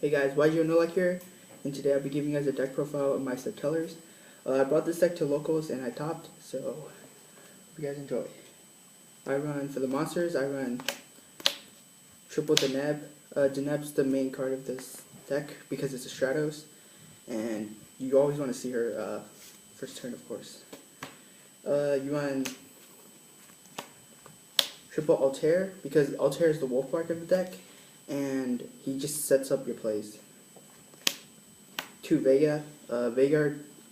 Hey guys, YGNolek here, and today I'll be giving you guys a deck profile of my Satellars. I brought this deck to locals and I topped, so hope you guys enjoy. I run, for the monsters, I run triple Deneb. Deneb's the main card of this deck because it's a Stratos, and you always want to see her first turn, of course. You run triple Altair because Altair is the wolf bark of the deck, and he just sets up your plays. 2 Vega.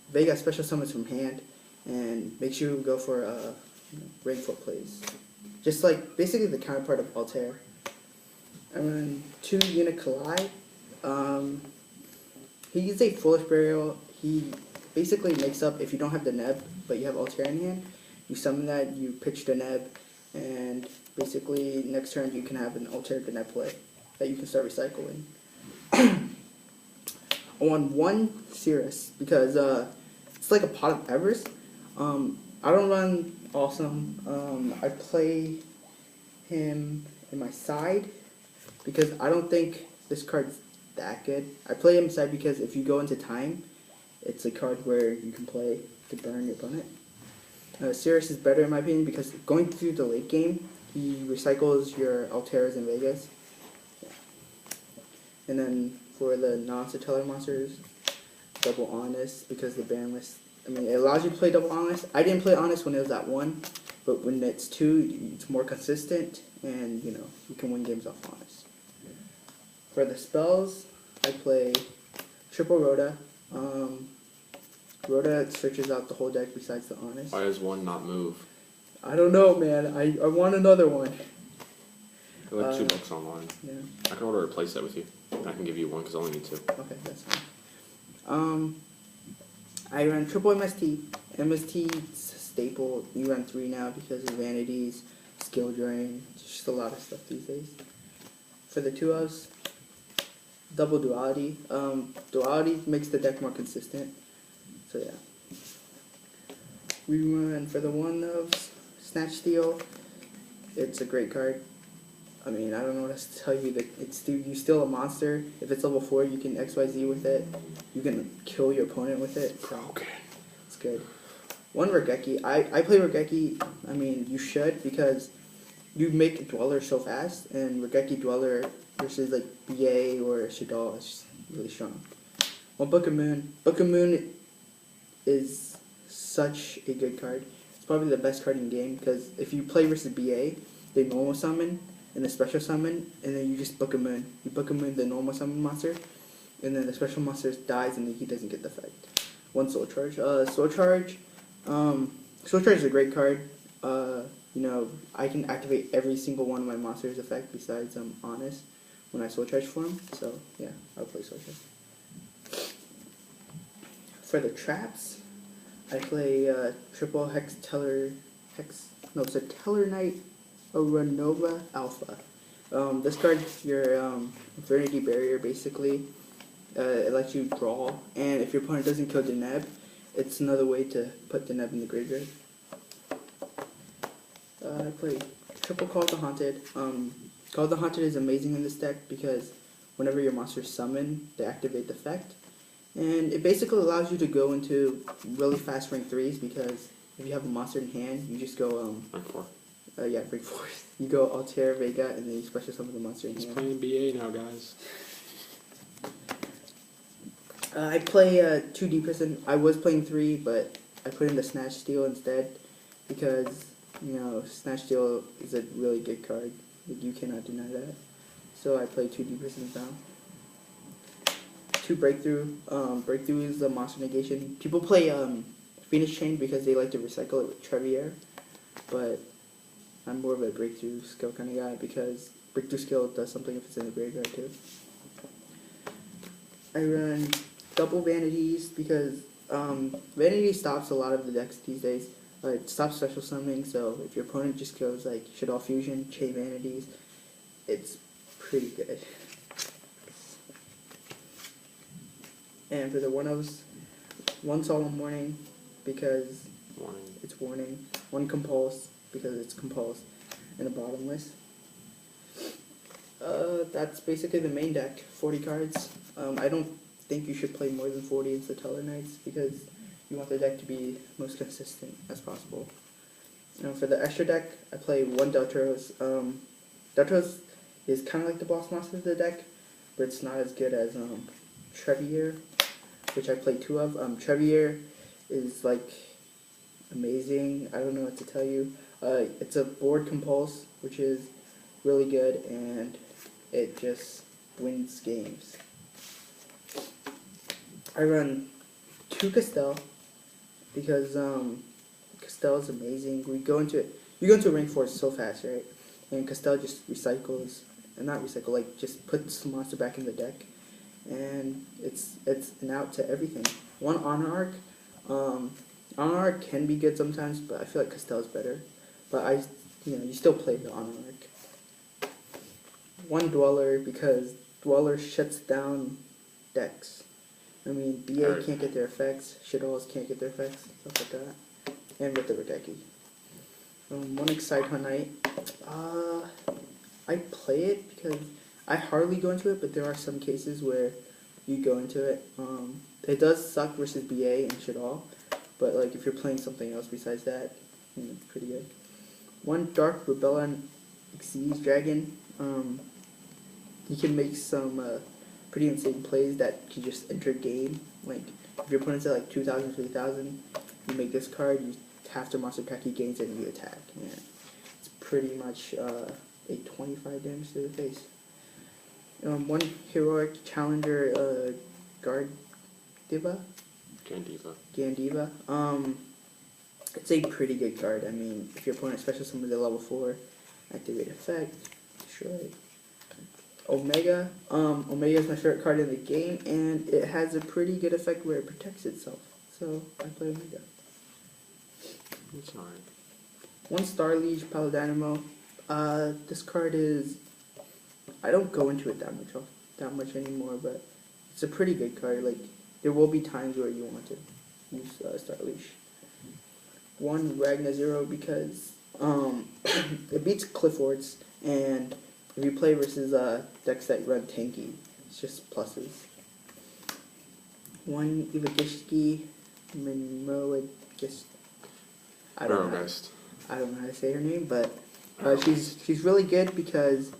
Vega special summons from hand and makes you go for rank 4 plays. Just like basically the counterpart of Altair. And then 2 Unicolai. He's a Foolish Burial. He basically makes up, if you don't have the Neb but you have Altair in hand, you summon that, you pitch the Neb, and basically next turn you can have an Altair Neb play that you can start recycling. I want 1 Cirrus because it's like a pot of Everest. I don't run Awesome. I play him in my side because I don't think this card's that good. I play him side because if you go into time, it's a card where you can play to burn your opponent. Cirrus is better in my opinion because going through the late game, he recycles your Altairs and Vegas. Yeah. And then for the non-Satellar monsters, double Honest because the banlist, I mean, it allows you to play double Honest. I didn't play Honest when it was at 1, but when it's 2, it's more consistent, and you know, you can win games off Honest. For the spells, I play triple Rhoda. Rhoda searches out the whole deck besides the Honest. Why does 1 not move? I don't know, man. I want another one. They're like $2 online. Yeah. I can order a playset with you. I can give you 1 because I only need 2. Okay, that's fine. I ran triple MST. MST's a staple. You run 3 now because of vanities, skill drain, just a lot of stuff these days. For the 2-ofs, double duality. Duality makes the deck more consistent. So yeah. We run for the 1-ofs, Snatch Steal. It's a great card. I mean, I don't know what else to tell you. That you steal a monster. If it's level 4, you can XYZ with it. You can kill your opponent with it. So Okay. it's good. 1 Regeki. I play Regeki. I mean, you should because you make Dweller so fast, and Regeki Dweller versus like BA or Shadal is just really strong. 1 Book of Moon. Book of Moon is such a good card. It's probably the best card in the game because if you play versus BA, they normal summon and the special summon, and then you just Book a Moon. You Book a Moon the normal summon monster, and then the special monster dies, and then he doesn't get the effect. 1 Soul Charge. Soul Charge. Soul Charge is a great card. You know, I can activate every single one of my monsters' effect besides Honest when I Soul Charge for him. So yeah, I'll play Soul Charge. For the traps, I play triple Satellarknight Renova Alpha. This card, your Infinity Barrier, basically. It lets you draw, and if your opponent doesn't kill Deneb, it's another way to put Deneb in the graveyard. I play triple Call of the Haunted. Call of the Haunted is amazing in this deck because whenever your monsters summon, they activate the effect. And it basically allows you to go into really fast rank 3s because if you have a monster in hand, you just go Rank 4. yeah, rank 4. You go Altair, Vega, and then you special summon the monster in He's hand. playing BA now, guys. I play 2 D Prison. I was playing 3, but I put in the Snatch Steal instead because, you know, Snatch Steal is a really good card. Like, you cannot deny that. So I play 2 D Prisons now. 2 Breakthrough. Breakthrough is the monster negation. People play Phoenix Chain because they like to recycle it with Trevier, but I'm more of a Breakthrough skill kind of guy because Breakthrough skill does something if it's in the graveyard too. I run double Vanities because Vanity stops a lot of the decks these days. It stops special summoning, so if your opponent just goes like Shadal Fusion, Chain Vanities, it's pretty good. And for the 1-ofs, 1 Solemn Warning because it's warning. 1 Compulse because it's compulse, and a bottomless. that's basically the main deck. 40 cards. I don't think you should play more than 40 in satellarknights because you want the deck to be most consistent as possible. For the extra deck, I play one Deltros. Deltros is kind of like the boss monster of the deck, but it's not as good as Trevier, which I play two of. Trevier is like amazing. I don't know what to tell you. It's a board compulse, which is really good, and it just wins games. I run two Castell because Castell is amazing. You go into a ring force so fast, right? And Castell just recycles, and not recycle, like just puts the monster back in the deck, and it's an out to everything. One honor arc. Honor arc can be good sometimes, but I feel like Castell is better. But you still play the honor arc. One dweller because dweller shuts down decks. I mean, BA can't get their effects, Shadows can't get their effects, stuff like that. And with the Regeki. One Excite Knight. I play it because I hardly go into it, but there are some cases where you go into it. It does suck versus BA and Shadow, but like if you're playing something else besides that, it's pretty good. One Dark Rebellion Xyz Dragon. You can make some pretty insane plays that can just enter game. Like if your opponent's at like 2,000, 3,000, you make this card, you have to monster attack, he gains it, and you attack. Yeah. It's pretty much a 25 damage to the face. One heroic challenger Gandiva. It's a pretty good card. I mean, if your opponent special summons at level 4, activate effect, destroy. Omega. Omega is my favorite card in the game, and it has a pretty good effect where it protects itself. So I play Omega. It's alright. One Star Liege Paladinimo. This card is, I don't go into it that much anymore, but it's a pretty good card. Like there will be times where you want to use Star Liege. One Ragna Zero because it beats Clifford's, and if you play versus decks that run tanky, it's just pluses. One Ivagishki Mimoagist. I don't know how to say her name, but she's really good because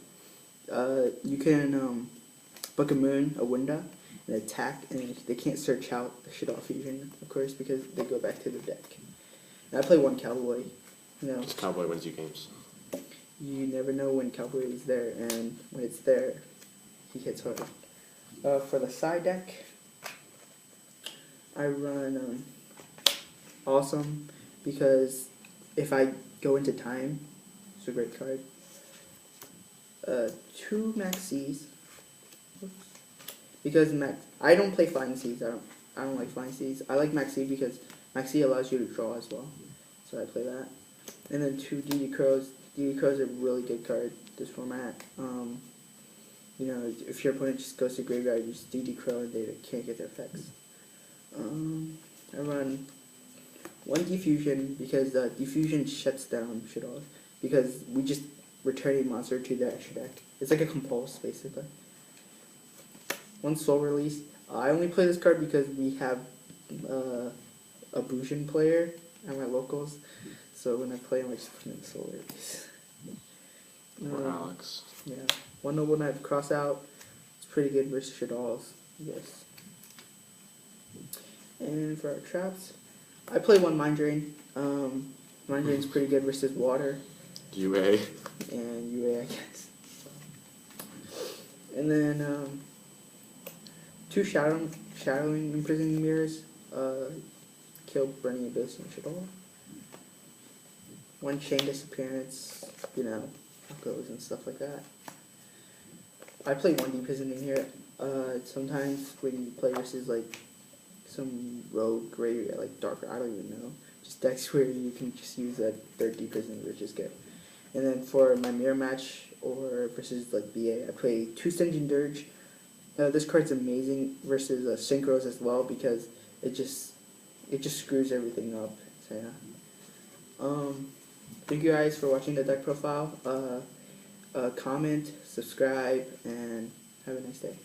you can book a moon, a window, and attack, and they can't search out the Shadow Fusion, of course, because they go back to the deck. And I play one Cowboy. Just Cowboy wins you games. You never know when Cowboy is there, and when it's there, he hits hard. For the side deck, I run Awesome, because if I go into time, it's a great card. Two Max C's, because I don't play Flying C's. I don't like Flying C's. I like Max C because Max C allows you to draw as well, so I play that. And then two DD Crows. DD Crows are a really good card this format. If your opponent just goes to graveyard, you just DD Crow and they can't get their effects. I run one Diffusion because Diffusion shuts down Shadow, because we just return a monster to the extra deck. It's like a compulse, basically. One Soul Release. I only play this card because we have a Bujin player at my locals, so when I play him, I just put in Soul Release. Or Alex. Yeah. One Noble Knight Cross Out. It's pretty good versus Shadows, yes. And for our traps, I play one Mind Drain. Mind Drain's pretty good versus Water. UA. And UA, I guess. And then two Shadowing Imprisoning Mirrors. Kill Burning Abyss and Shadow. One Chain Disappearance, Echoes and stuff like that. I play one Deep Imprisoning here. Sometimes when you play versus like some rogue gray like Darker, I don't even know. Just decks where you can just use that third Deep Imprisoning, which is good. And then for my mirror match or versus like BA, I play two Stinging Dirge. This card's amazing versus Synchros as well because it just screws everything up. So yeah. Thank you guys for watching the deck profile. comment, subscribe, and have a nice day.